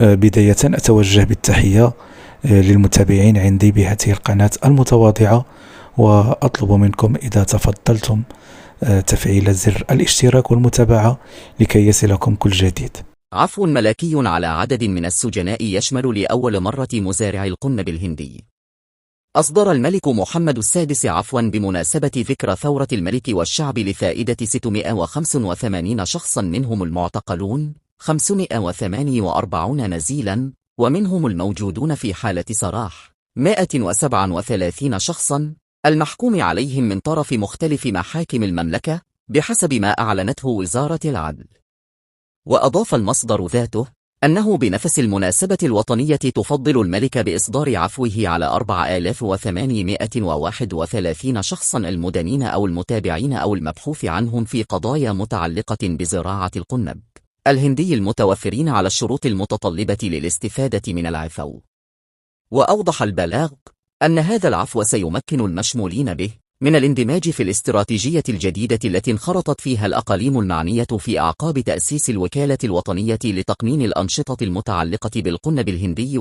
بداية أتوجه بالتحية للمتابعين عندي بهذه القناة المتواضعة، وأطلب منكم إذا تفضلتم تفعيل زر الاشتراك والمتابعة لكي يصلكم كل جديد. عفو ملكي على عدد من السجناء يشمل لأول مرة مزارع القنب الهندي. أصدر الملك محمد السادس عفوا بمناسبة ذكرى ثورة الملك والشعب لفائدة 685 شخصا، منهم المعتقلون 548 نزيلا، ومنهم الموجودون في حالة سراح 137 شخصا المحكوم عليهم من طرف مختلف محاكم المملكة بحسب ما أعلنته وزارة العدل. وأضاف المصدر ذاته أنه بنفس المناسبة الوطنية تفضل الملك بإصدار عفوه على 4831 شخصا المدانين أو المتابعين أو المبحوث عنهم في قضايا متعلقة بزراعة القنب الهندي المتوفرين على الشروط المتطلبة للاستفادة من العفو. وأوضح البلاغ أن هذا العفو سيمكن المشمولين به من الاندماج في الاستراتيجية الجديدة التي انخرطت فيها الأقاليم المعنية في أعقاب تأسيس الوكالة الوطنية لتقنين الأنشطة المتعلقة بالقنب الهندي.